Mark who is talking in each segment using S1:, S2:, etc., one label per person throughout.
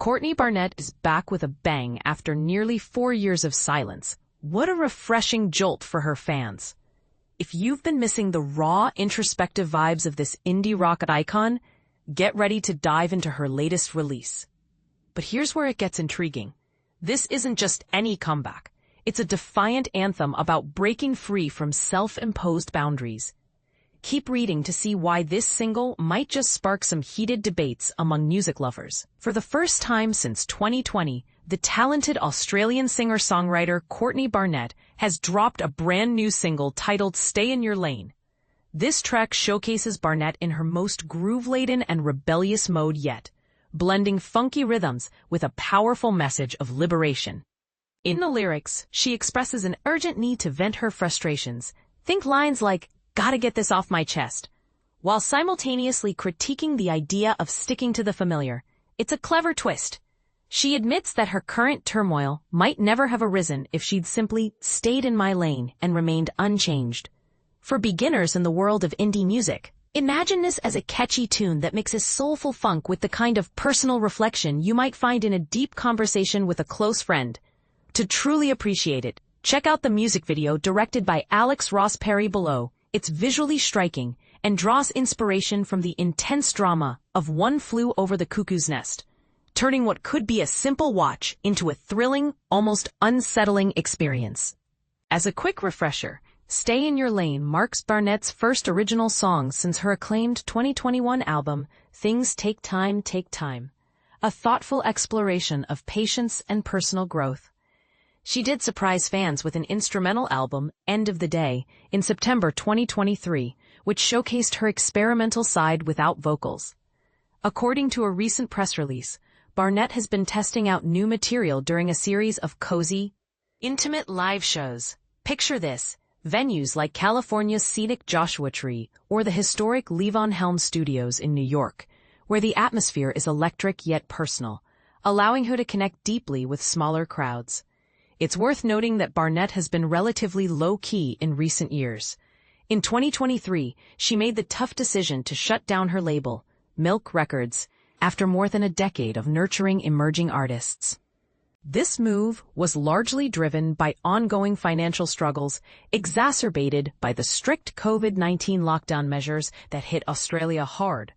S1: Courtney Barnett is back with a bang after nearly 4 years of silence. What a refreshing jolt for her fans. If you've been missing the raw, introspective vibes of this indie rock icon, get ready to dive into her latest release. But here's where it gets intriguing. This isn't just any comeback. It's a defiant anthem about breaking free from self-imposed boundaries. Keep reading to see why this single might just spark some heated debates among music lovers. For the first time since 2020, the talented Australian singer-songwriter Courtney Barnett has dropped a brand new single titled Stay in Your Lane. This track showcases Barnett in her most groove-laden and rebellious mode yet, blending funky rhythms with a powerful message of liberation. In the lyrics, she expresses an urgent need to vent her frustrations. Think lines like, "Gotta get this off my chest," while simultaneously critiquing the idea of sticking to the familiar. It's a clever twist. She admits that her current turmoil might never have arisen if she'd simply stayed in my lane and remained unchanged. For beginners in the world of indie music, imagine this as a catchy tune that mixes soulful funk with the kind of personal reflection you might find in a deep conversation with a close friend. To truly appreciate it, check out the music video directed by Alex Ross Perry below. It's visually striking and draws inspiration from the intense drama of One Flew Over the Cuckoo's Nest, turning what could be a simple watch into a thrilling, almost unsettling experience. As a quick refresher, Stay in Your Lane marks Barnett's first original song since her acclaimed 2021 album, Things Take Time, a thoughtful exploration of patience and personal growth. She did surprise fans with an instrumental album, End of the Day, in September 2023, which showcased her experimental side without vocals. According to a recent press release, Barnett has been testing out new material during a series of cozy, intimate live shows. Picture this, venues like California's scenic Joshua Tree or the historic Levon Helm Studios in New York, where the atmosphere is electric yet personal, allowing her to connect deeply with smaller crowds. It's worth noting that Barnett has been relatively low-key in recent years. In 2023, she made the tough decision to shut down her label, Milk Records, after more than a decade of nurturing emerging artists. This move was largely driven by ongoing financial struggles, exacerbated by the strict COVID-19 lockdown measures that hit Australia hard.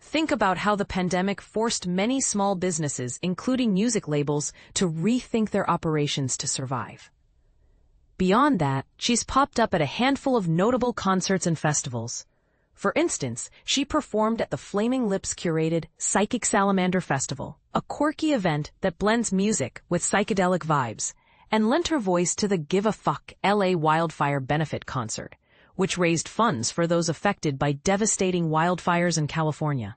S1: Think about how the pandemic forced many small businesses, including music labels, to rethink their operations to survive. Beyond that, she's popped up at a handful of notable concerts and festivals. For instance, she performed at the Flaming Lips-curated Psychic Salamander Festival, a quirky event that blends music with psychedelic vibes, and lent her voice to the Give a Fuck LA Wildfire Benefit Concert, which raised funds for those affected by devastating wildfires in California.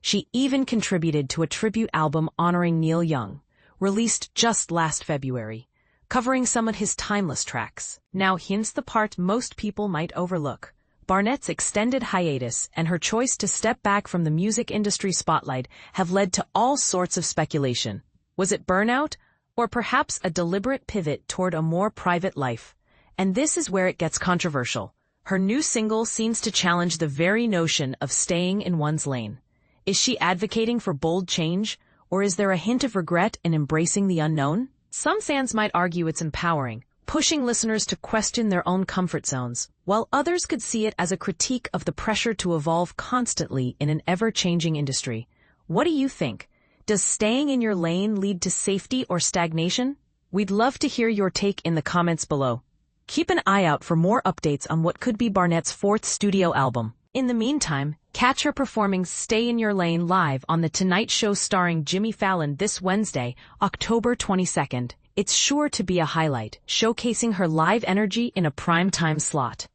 S1: She even contributed to a tribute album honoring Neil Young, released just last February, covering some of his timeless tracks. Now here's the part most people might overlook. Barnett's extended hiatus and her choice to step back from the music industry spotlight have led to all sorts of speculation. Was it burnout, or perhaps a deliberate pivot toward a more private life? And this is where it gets controversial. Her new single seems to challenge the very notion of staying in one's lane. Is she advocating for bold change, or is there a hint of regret in embracing the unknown? Some fans might argue it's empowering, pushing listeners to question their own comfort zones, while others could see it as a critique of the pressure to evolve constantly in an ever-changing industry. What do you think? Does staying in your lane lead to safety or stagnation? We'd love to hear your take in the comments below. Keep an eye out for more updates on what could be Barnett's fourth studio album. In the meantime, catch her performing Stay in Your Lane live on The Tonight Show starring Jimmy Fallon this Wednesday, October 22nd. It's sure to be a highlight, showcasing her live energy in a prime-time slot.